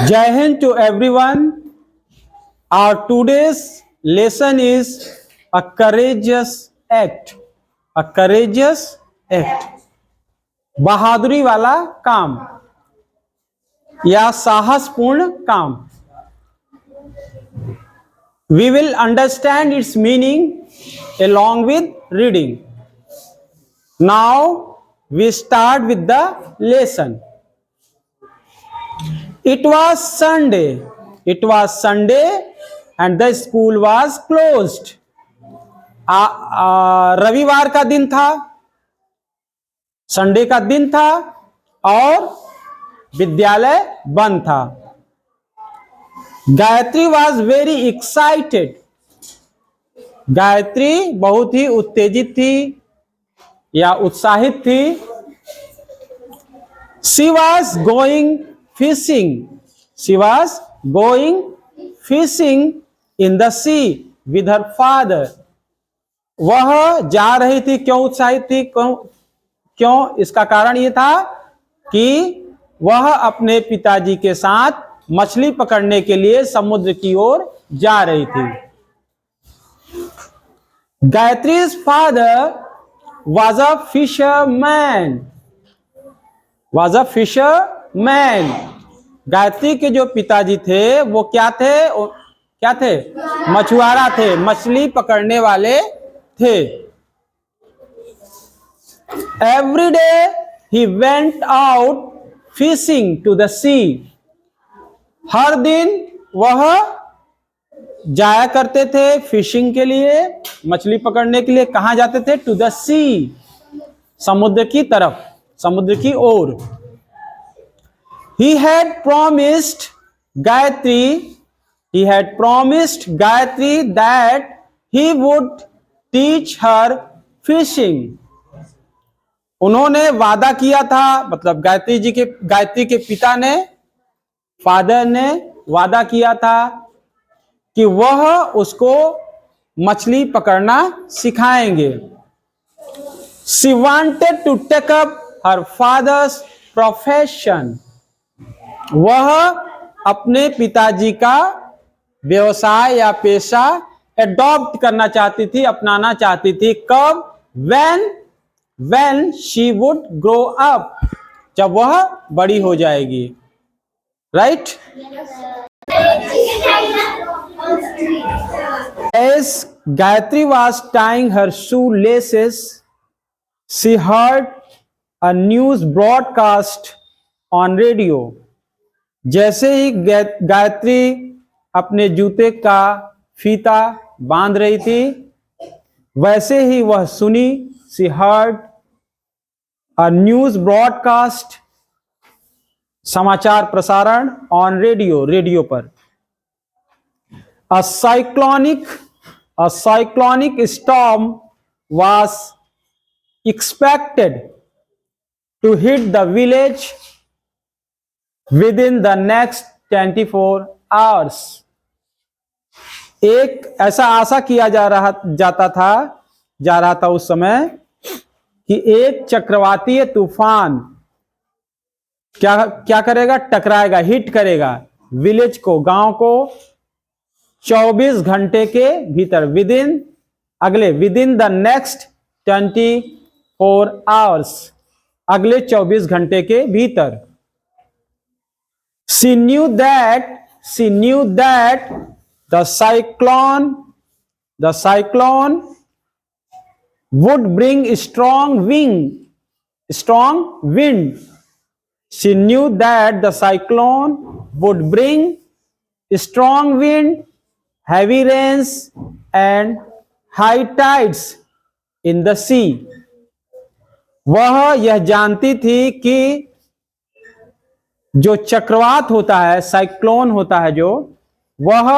Jai Hind to everyone. Our today's lesson is a courageous act. A courageous act. बहादुरी वाला काम या साहसपूर्ण काम. We will understand its meaning along with reading. Now we start with the lesson. It was Sunday. It was Sunday and the school was closed. रविवार का दिन था, Sunday का दिन था और विद्यालय बंद था. Gayatri was very excited. Gayatri बहुत ही उत्तेजित थी या उत्साहित थी. She was going fishing. She was going fishing in the sea with her father. वह जा रही थी. क्यों उत्साहित थी? क्यों? इसका कारण यह था कि वह अपने पिताजी के साथ मछली पकड़ने के लिए समुद्र की ओर जा रही थी. Gayatri's father was a fisherman. Was a fisherman. Gayatri के जो पिताजी थे वो क्या थे? क्या थे? मछुआरा थे, मछली पकड़ने वाले थे. Every day he went out fishing to the sea. हर दिन वह जाया करते थे फिशिंग के लिए, मछली पकड़ने के लिए. कहां जाते थे? टू द सी. समुद्र की तरफ, समुद्र की ओर. He had promised Gayatri that he would teach her fishing. उन्होंने वादा किया था, मतलब गायत्री के पिता ने, फादर ने वादा किया था कि वह उसको मछली पकड़ना सिखाएंगे. She wanted to take up her father's profession. वह अपने पिताजी का व्यवसाय या पेशा एडॉप्ट करना चाहती थी, अपनाना चाहती थी. कब? when she would grow up. जब वह बड़ी हो जाएगी. Right? As Gayatri was tying her shoelaces, she heard a news broadcast on radio. जैसे ही गायत्री अपने जूते का फीता बांध रही थी, वैसे ही वह सुनी. She heard a news broadcast, समाचार प्रसारण, ऑन रेडियो, रेडियो पर. A cyclonic storm was expected to hit the village within the next 24 hours. एक ऐसा आशा किया जा रहा था उस समय कि एक चक्रवातीय तूफान क्या करेगा? टकराएगा, हिट करेगा विलेज को, गांव को 24 घंटे के भीतर. Within the next 24 hours. अगले 24 घंटे के भीतर. She knew that the cyclone would bring strong wind. She knew that the cyclone would bring strong wind, heavy rains and high tides in the sea. वह यह जानती थी कि जो चक्रवात होता है, साइक्लोन होता है जो, वह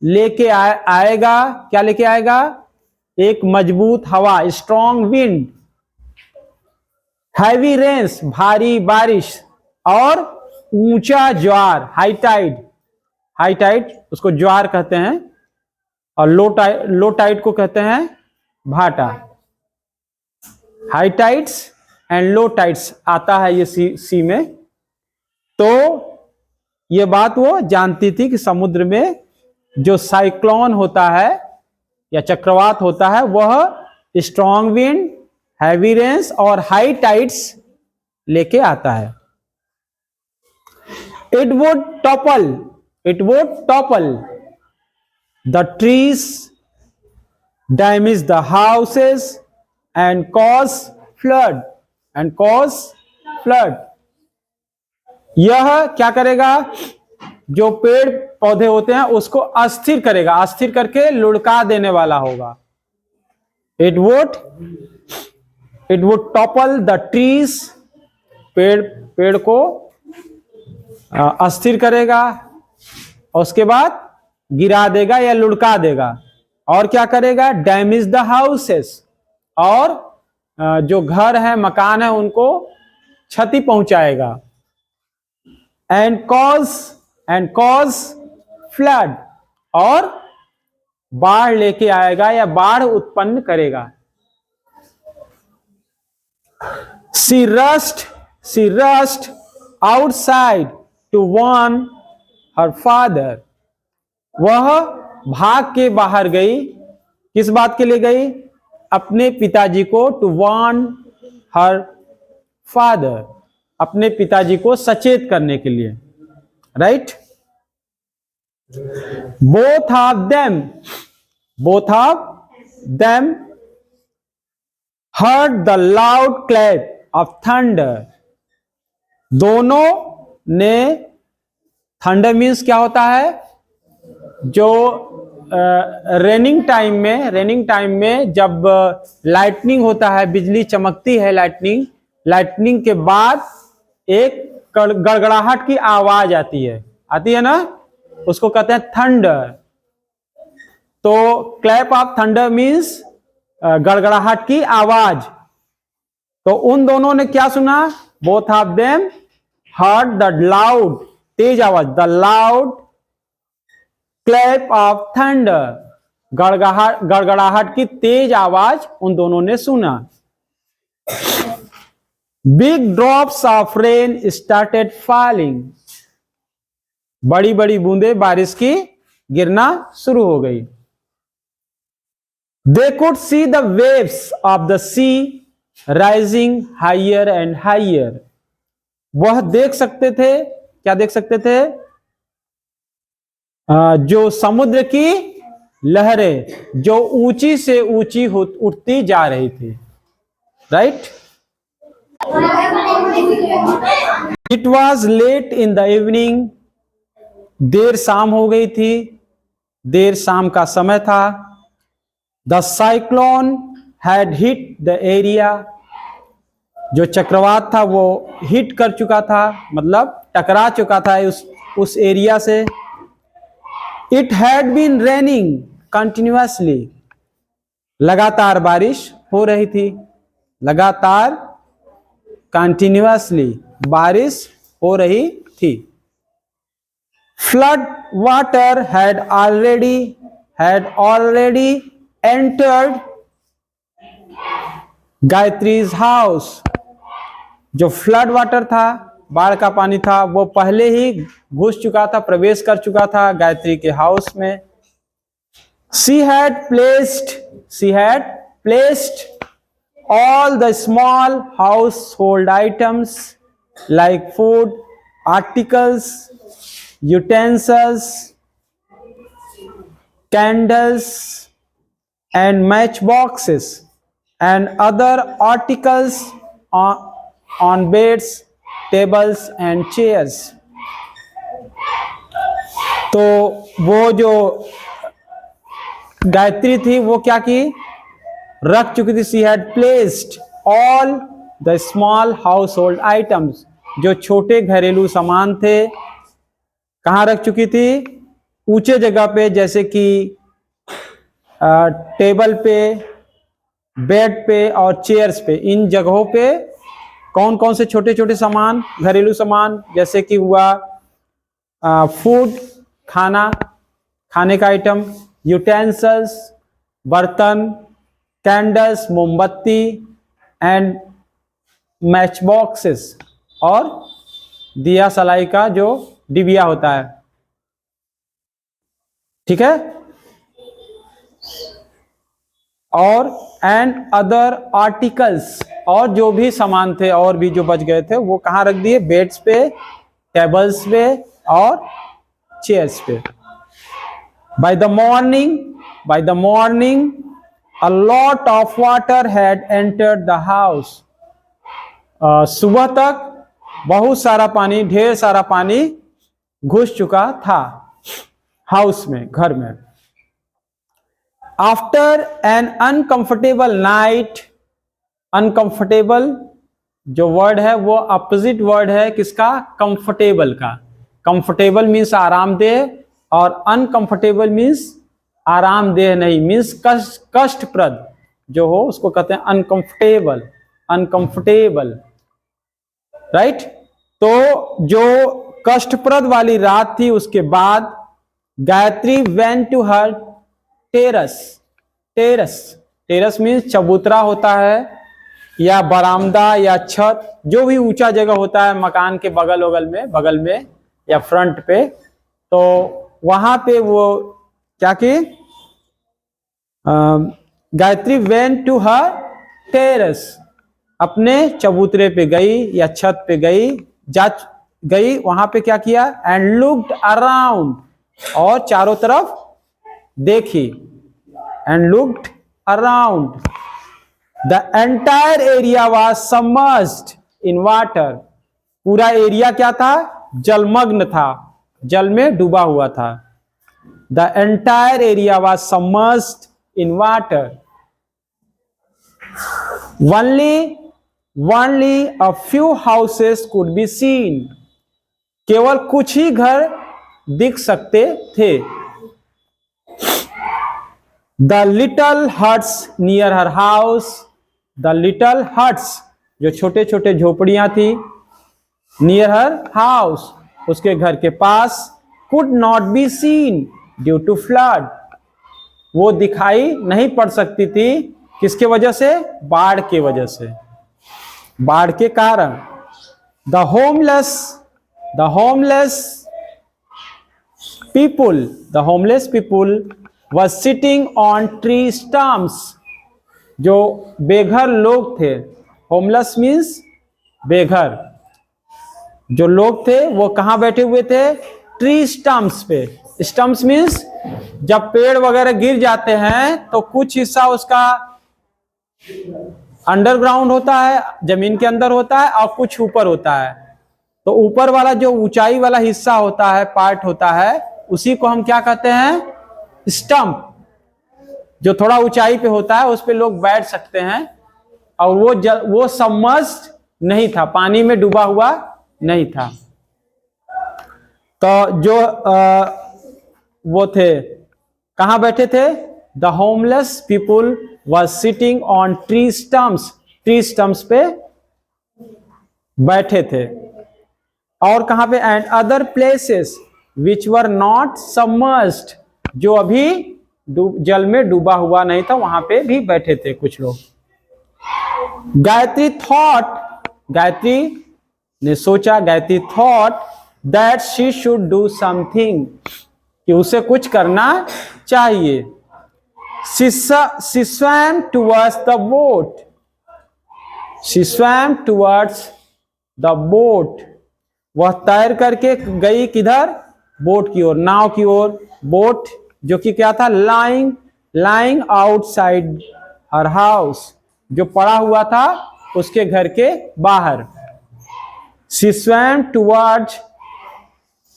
लेके आएगा. क्या लेके आएगा? एक मजबूत हवा, स्ट्रॉन्ग विंड, हैवी रेन्स, भारी बारिश, और ऊंचा ज्वार, हाई टाइड. उसको ज्वार कहते हैं और लो टाइड को कहते हैं भाटा. High tides and low tides आता है ये सी में। तो ये बात वो जानती थी कि समुद्र में जो साइक्लोन होता है या चक्रवात होता है वह स्ट्रॉन्ग विंड, हैवी रेन्स और हाई टाइड्स लेके आता है। It would topple the trees, damage the houses and cause flood. यह क्या करेगा, जो पेड़ पौधे होते हैं उसको अस्थिर करेगा, अस्थिर करके लुढ़का देने वाला होगा। It would topple the trees, पेड़ को अस्थिर करेगा और उसके बाद गिरा देगा या लुढ़का देगा। और क्या करेगा, डैमेज द हाउसेस, और जो घर है, मकान है, उनको क्षति पहुंचाएगा। एंड कॉज फ्लड, और बाढ़ लेके आएगा या बाढ़ उत्पन्न करेगा। She rushed outside to warn her father. वह भाग के बाहर गई, किस बात के लिए गई, अपने पिताजी को, टू वार्न हर फादर, अपने पिताजी को सचेत करने के लिए, right. Both of them heard the loud clap of thunder। दोनों ने, थंडर मीन्स क्या होता है, जो रेनिंग टाइम में जब लाइटनिंग होता है, बिजली चमकती है, लाइटनिंग के बाद एक गड़गड़ाहट की आवाज आती है ना, उसको कहते हैं थंडर। तो क्लैप ऑफ थंडर मीन्स गड़गड़ाहट की आवाज। तो उन दोनों ने क्या सुना, both of them heard the loud, तेज आवाज, the loud clap of thunder, गड़गड़ाहट की तेज आवाज उन दोनों ने सुना। Big drops of rain started falling. बड़ी बड़ी बूंदे बारिश की गिरना शुरू हो गई। They could see the waves of the sea rising higher and higher। वह देख सकते थे, क्या देख सकते थे, जो समुद्र की लहरें जो ऊंची से ऊंची उठती जा रही थी, right. It was late in the evening. देर शाम हो गई थी, देर शाम का समय था। The cyclone had hit the area। जो चक्रवात था वो हिट कर चुका था, मतलब टकरा चुका था उस एरिया से। It had been raining continuously। लगातार बारिश हो रही थी, लगातार कंटिन्यूअसली बारिश हो रही थी। Flood water had already entered Gayatri's house. जो फ्लड वाटर था, बाढ़ का पानी था, वो पहले ही घुस चुका था, प्रवेश कर चुका था गायत्री के हाउस में। She had placed all the small household items like food articles, utensils, candles and matchboxes and other articles on beds, tables and chairs। तो वो जो गायत्री थी वो क्या की, रख चुकी थी। She had placed all the small household items। जो छोटे घरेलू सामान थे कहाँ रख चुकी थी, ऊंचे जगह पे, जैसे कि टेबल पे, बेड पे और चेयर्स पे। इन जगहों पे कौन कौन से छोटे छोटे सामान, घरेलू सामान, जैसे कि हुआ फूड, खाने का आइटम, यूटेंसिल्स, बर्तन, कैंडल्स, मोमबत्ती एंड मैच बॉक्सेस, और दिया सलाई का जो डिबिया होता है, ठीक है, और एंड अदर आर्टिकल्स, और जो भी सामान थे और भी जो बच गए थे वो कहाँ रख दिए, बेड्स पे, टेबल्स पे और चेयर्स पे। By the morning a lot of water had entered the house. सुबह तक बहुत सारा पानी, ढेर सारा पानी घुस चुका था हाउस में, घर में। After an uncomfortable night, uncomfortable जो वर्ड है वो अपोजिट वर्ड है किसका, कंफर्टेबल का। कंफर्टेबल मीन्स आरामदेह और अनकंफर्टेबल मीन्स आरामदेह नहीं, मीन्स कष्टप्रद जो हो उसको कहते हैं अनकंफर्टेबल, अनकंफर्टेबल, राइट। तो जो कष्टप्रद वाली रात थी उसके बाद Gayatri went to her terrace. Terrace means चबूतरा होता है या बरामदा या छत, जो भी ऊंचा जगह होता है मकान के बगल में या फ्रंट पे, तो वहां पे वो क्या की, Gayatri went to her terrace, अपने चबूतरे पे गई या छत पे गई, वहां पे क्या किया, एंड लुक्ड अराउंड, और चारों तरफ देखी, and looked around. The entire area was submerged in water, पूरा एरिया क्या था, जलमग्न था, जल में डूबा हुआ था। The entire area was submerged in water. Only a few houses could be seen. केवल कुछ ही घर दिख सकते थे। The little huts near her house, the little huts जो छोटे छोटे झोपड़ियां थी, near her house उसके घर के पास, could not be seen due to flood, वो दिखाई नहीं पड़ सकती थी, किसके वजह से, बाढ़ के वजह से, बाढ़ के कारण। The homeless people was sitting on tree stumps, जो बेघर लोग थे, होमलेस मीन्स बेघर, जो लोग थे वो कहां बैठे हुए थे, ट्री स्टम्प्स पे। स्टम्प्स मीन्स जब पेड़ वगैरह गिर जाते हैं तो कुछ हिस्सा उसका अंडरग्राउंड होता है, जमीन के अंदर होता है, और कुछ ऊपर होता है। तो ऊपर वाला जो ऊंचाई वाला हिस्सा होता है, पार्ट होता है, उसी को हम क्या कहते हैं, स्टंप। जो थोड़ा ऊंचाई पे होता है उस पे लोग बैठ सकते हैं, और वो सबमर्ज्ड नहीं था, पानी में डूबा हुआ नहीं था। तो जो वो थे कहां बैठे थे, the homeless people was sitting on tree stumps पे बैठे थे। और कहां पे, and other places which were not submerged, जो अभी जल में डूबा हुआ नहीं था, वहां पे भी बैठे थे कुछ लोग। गायत्री ने सोचा, Gayatri thought that she should do something, कि उसे कुछ करना चाहिए। She swam towards the boat. She swam towards the boat. वह तैर करके गई किधर, बोट की ओर, नाव की ओर। बोट जो कि क्या था, lying outside her house, जो पड़ा हुआ था उसके घर के बाहर। She swam towards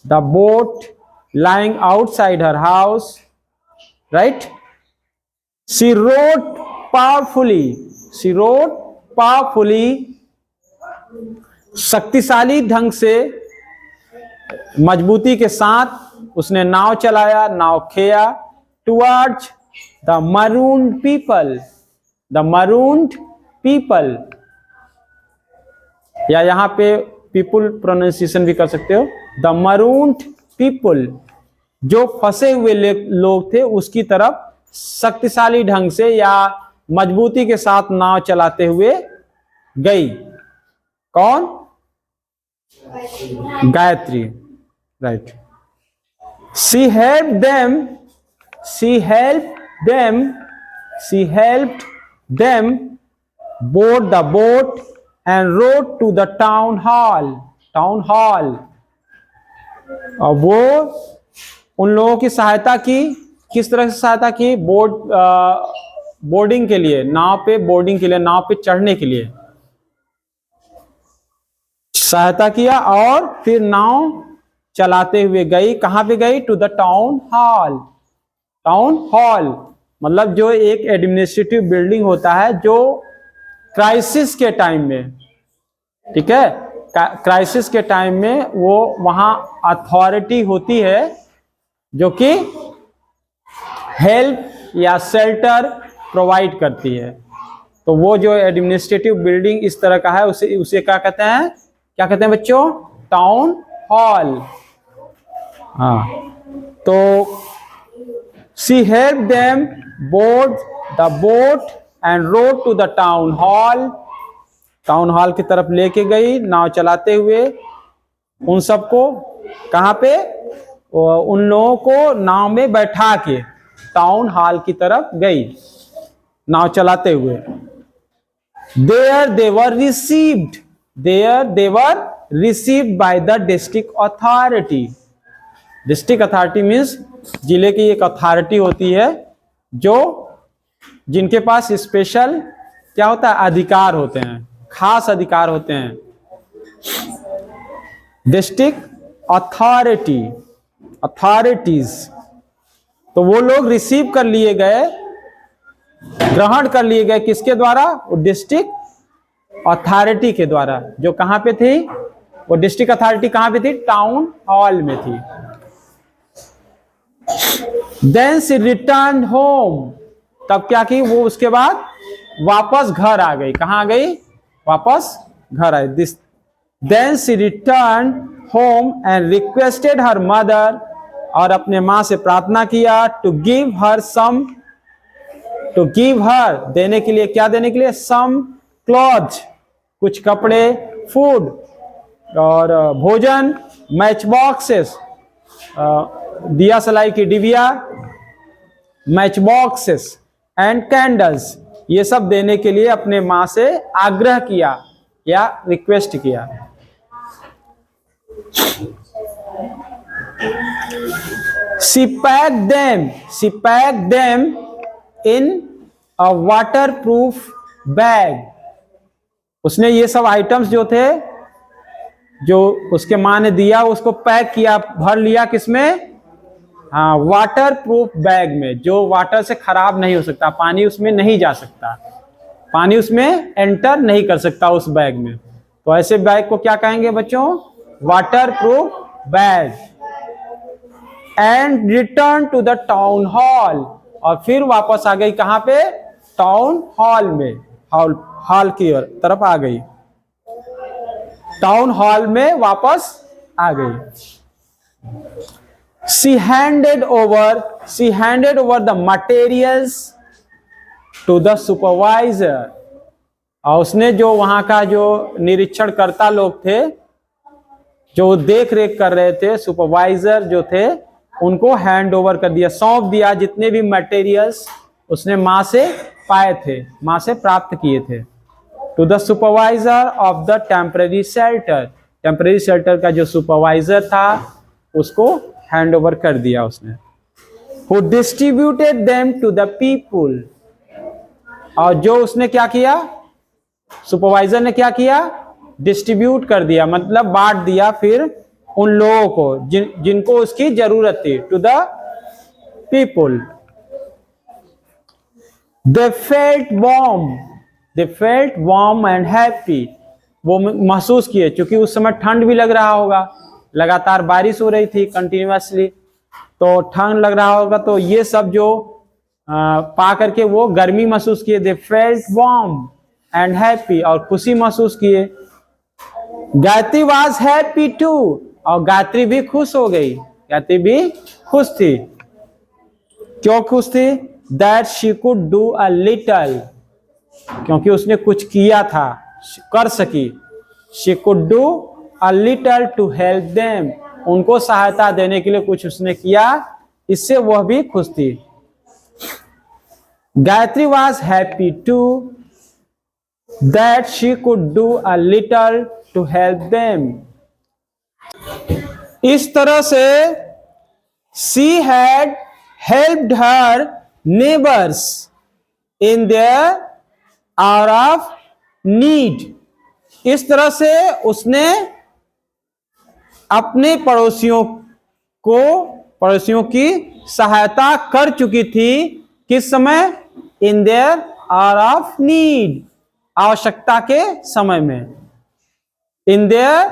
the boat lying outside her house, right? She rowed powerfully, शक्तिशाली ढंग से, मजबूती के साथ उसने नाव चलाया, नाव खेया, towards the marooned people, या यहां पे पीपुल प्रोनाउंसिएशन भी कर सकते हो, द marooned people, जो फंसे हुए लोग थे उसकी तरफ शक्तिशाली ढंग से या मजबूती के साथ नाव चलाते हुए गई। कौन? Gayatri, right. She helped them board the boat and rode to the town hall। और वो उन लोगों की सहायता की, किस तरह से सहायता की? बोर्डिंग के लिए, नाव पे बोर्डिंग के लिए, नाव पे चढ़ने के लिए सहायता किया, और फिर नाव चलाते हुए गई। कहां पे गई? To the town hall. Town hall मतलब जो एक एडमिनिस्ट्रेटिव बिल्डिंग होता है जो क्राइसिस के टाइम में, ठीक है, क्राइसिस के टाइम में वो वहां अथॉरिटी होती है जो कि हेल्प या शेल्टर प्रोवाइड करती है। तो वो जो एडमिनिस्ट्रेटिव बिल्डिंग इस तरह का है उसे क्या कहते हैं? क्या कहते हैं बच्चों? Town hall. हाँ, तो she helped them board the boat and rode to the town hall। Town hall की तरफ लेके गई नाव चलाते हुए उन सबको। कहाँ पे? उन लोगों को नाव में बैठा के टाउन हॉल की तरफ गई नाव चलाते हुए। There they were received by the district authority। District authority means जिले की एक अथॉरिटी होती है जो जिनके पास स्पेशल क्या होता है? अधिकार होते हैं, खास अधिकार होते हैं। District authorities. तो वो लोग रिसीव कर लिए गए, ग्रहण कर लिए गए किसके द्वारा? डिस्ट्रिक्ट अथॉरिटी के द्वारा, जो कहां पे थी? वो डिस्ट्रिक्ट अथॉरिटी कहां पे थी? टाउन हॉल में थी। Then she returned home। तब क्या की? वो उसके बाद वापस घर आ गई। कहां आ गई? वापस घर आई। Then she returned home and requested her mother। और अपने माँ से प्रार्थना किया to give her देने के लिए, क्या देने के लिए? some clothes कुछ कपड़े, food और भोजन, मैच बॉक्सेस दिया सलाई की डिबिया, मैच बॉक्सेस एंड कैंडल्स, ये सब देने के लिए अपने माँ से आग्रह किया या रिक्वेस्ट किया। She packed them in a waterproof bag। उसने ये सब आइटम्स जो थे जो उसके माँ ने दिया उसको पैक किया, भर लिया किसमें? हाँ, वाटर प्रूफ बैग में, जो वाटर से खराब नहीं हो सकता, पानी उसमें नहीं जा सकता, पानी उसमें एंटर नहीं कर सकता उस बैग में। तो ऐसे बैग को क्या कहेंगे बच्चों? Waterproof bag. And return to the town hall. और फिर वापस आ गई कहां पे? टाउन हॉल में, हॉल की तरफ आ गई, टाउन हॉल में वापस आ गई। She handed over the materials to the supervisor। और उसने जो वहां का जो निरीक्षण करता लोग थे, जो देख रेख कर रहे थे, सुपरवाइजर जो थे, उनको हैंड ओवर कर दिया, सौंप दिया। जितने भी मटेरियल्स उसने माँ से पाए थे, माँ से प्राप्त किए थे। To the supervisor of the temporary shelter. Temporary shelter का जो सुपरवाइजर था उसको हैंड ओवर कर दिया उसने। Who distributed them to the people। और जो उसने क्या किया? सुपरवाइजर ने क्या किया? डिस्ट्रीब्यूट कर दिया, मतलब बांट दिया फिर उन लोगों को जिनको उसकी जरूरत थी। To the people. They felt warm and happy। वो महसूस किए, क्योंकि उस समय ठंड भी लग रहा होगा, लगातार बारिश हो रही थी कंटिन्यूअसली, तो ठंड लग रहा होगा। तो ये सब जो पा करके वो गर्मी महसूस किए। They felt warm and happy। और खुशी महसूस किए। Gayatri was happy too। और गायत्री भी खुश हो गई, गायत्री भी खुश थी। क्यों खुश थी? That she could do a little। क्योंकि उसने कुछ किया था, कर सकी। She could do a little to help them, उनको सहायता देने के लिए कुछ उसने किया, इससे वह भी खुश थी। Gayatri was happy to that she could do a little to help them. इस तरह से she had helped her neighbours in their hour of need. इस तरह से उसने अपने पड़ोसियों की सहायता कर चुकी थी। किस समय? इन देयर आवर ऑफ नीड, आवश्यकता के समय में। इन देयर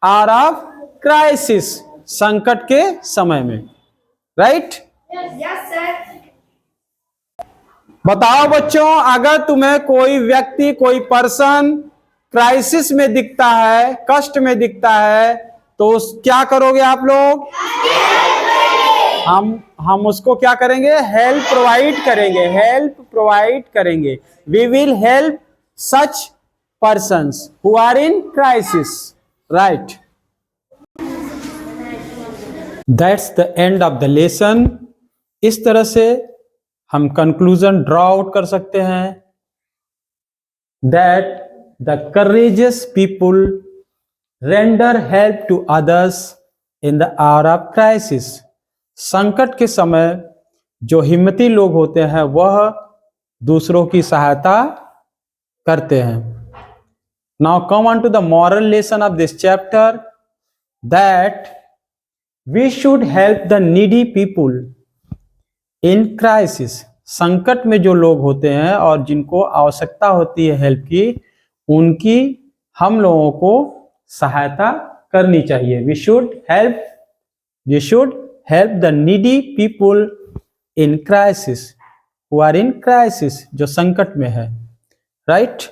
आवर ऑफ क्राइसिस, संकट के समय में। राइट? Yes sir. बताओ बच्चों, अगर तुम्हें कोई व्यक्ति, कोई पर्सन क्राइसिस में दिखता है, कष्ट में दिखता है, तो क्या करोगे आप लोग? हम उसको क्या करेंगे? हेल्प प्रोवाइड करेंगे, हेल्प प्रोवाइड करेंगे। We will help such persons who are in crisis. Right? That's the end of the lesson. इस तरह से हम कंक्लूजन ड्रॉ आउट कर सकते हैं that the courageous people render help to others in the hour of crisis. संकट के समय जो हिम्मती लोग होते हैं वह दूसरों की सहायता करते हैं। Now come on to the moral lesson of this chapter that we should help the needy people in crisis. संकट में जो लोग होते हैं और जिनको आवश्यकता होती है हेल्प की, उनकी हम लोगों को सहायता करनी चाहिए। We should help the needy people in crisis, who are in crisis, जो संकट में है। Right?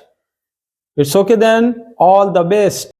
It's okay then, all the best.